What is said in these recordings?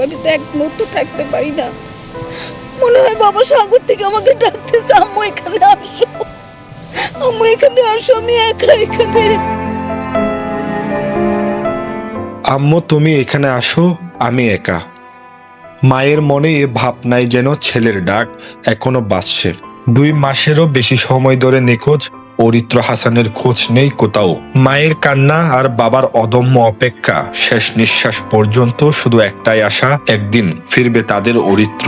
আমি তো এক মুহূর্ত থাকতে পারি না। মনে হয় বাবা সাগর থেকে আমাকে ডাকতেছে, আম্মু এখানে আসো, আম্মু এখানে আসো, আমি একা এখানে। আম্মু তুমি এখানে আসো, আমি একা। মায়ের মনে এ ভাবনায় যেন ছেলের ডাক এখনো বাজছে। 2 মাসেরও বেশি সময় ধরে নিখোঁজ অরিত্র হাসানের খোঁজ নেই কোথাও। মায়ের কান্না আর বাবার অদম্য অপেক্ষা, শেষ নিঃশ্বাস পর্যন্ত শুধু একটাই আশা, একদিন ফিরবে তাদের অরিত্র।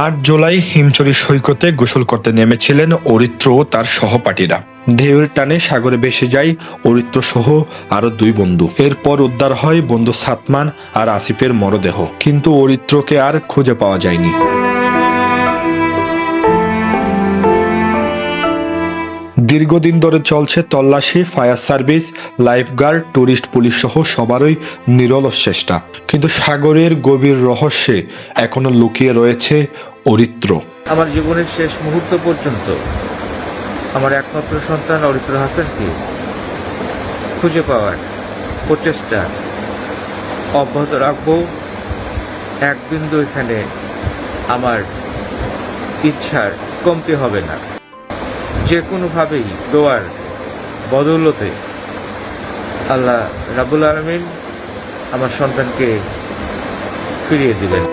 8 জুলাই হিমচরি সৈকতে গোসল করতে নেমেছিলেন অরিত্র ও তার সহপাঠীরা। ঢেউয়ের টানে সাগরে ভেসে যায় অরিত্র সহ আরো 2 বন্ধু। এরপর উদ্ধার হয় বন্ধু সাতমান আর আসিফের মরদেহ, কিন্তু অরিত্রকে আর খুঁজে পাওয়া যায়নি। দীর্ঘদিন ধরে চলছে তল্লাশি, fire service, lifeguard, tourist police সহ সবারই নিরলস চেষ্টা, কিন্তু সাগরের গভীর রহস্যে এখনো লুকিয়ে রয়েছে অরিত্র। আমার জীবনের শেষ মুহূর্ত পর্যন্ত আমার একমাত্র সন্তান অরিত্র হাসানকে খুঁজে পাওয়ার প্রচেষ্টা অব্যাহত রাখবো। এক বিন্দু এখানে আমার ইচ্ছার কমতি হবে না। যে কোনোভাবেই দোয়ার বদৌলতে আল্লাহ রাব্বুল আলামিন আমার সন্তানকে ফিরিয়ে দিবেন।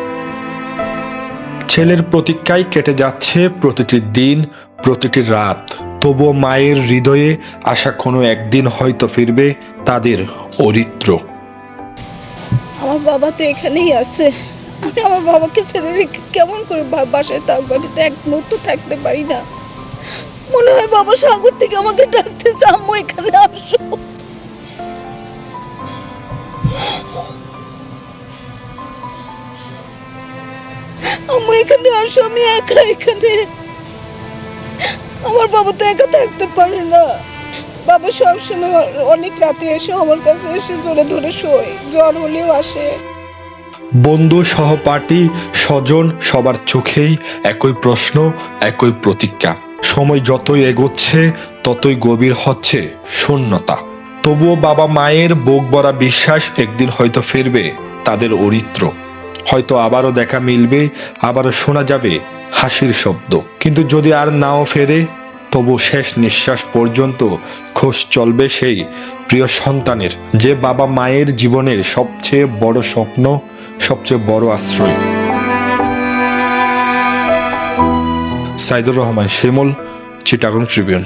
ছেলের প্রতীক্ষায় কেটে যাচ্ছে প্রতিটি দিন, প্রতিটি রাত। তবুও মায়ের হৃদয়ে আশা কোনো একদিন হয়তো ফিরবে তাদের অরিত্র। আমার বাবা তো এখানেই আছে, আমি আমার বাবাকে ছেড়ে রেখে কেমন করে বাসায় থাকবো? আমি তো এক মুহূর্ত থাকতে পারি না। মনে হয় বাবা সাগর থেকে আমাকে ডাকতেছে, আম্মু এখানে আসো, আম্মু এখানে আসো, আমি একা এখানে। আমার বাবা তো একা থাকতে পারে না। বাবা সবসময় অনেক রাতে এসে আমার কাছে এসে জোরে ধরে শোয়, জ্বর হলেও আসে। বন্ধু, সহপাঠী, স্বজন সবার চোখেই একই প্রশ্ন, একই প্রতীক্ষা। সময় যতই এগোচ্ছে ততই গভীর হচ্ছে শূন্যতা। তবুও বাবা মায়ের বুক ভরা বিশ্বাস, একদিন হয়তো ফিরবে তাদের অরিত্র। হয়তো আবারও দেখা মিলবে, আবারও শোনা যাবে হাসির শব্দ। কিন্তু যদি আর নাও ফেরে, তবু শেষ নিঃশ্বাস পর্যন্ত খোঁজ চলবে সেই প্রিয় সন্তানের, যে বাবা মায়ের জীবনের সবচেয়ে বড় স্বপ্ন, সবচেয়ে বড় আশ্রয়। সাইদুর রহমান শিমুল, চিটাগং ট্রিবিউন।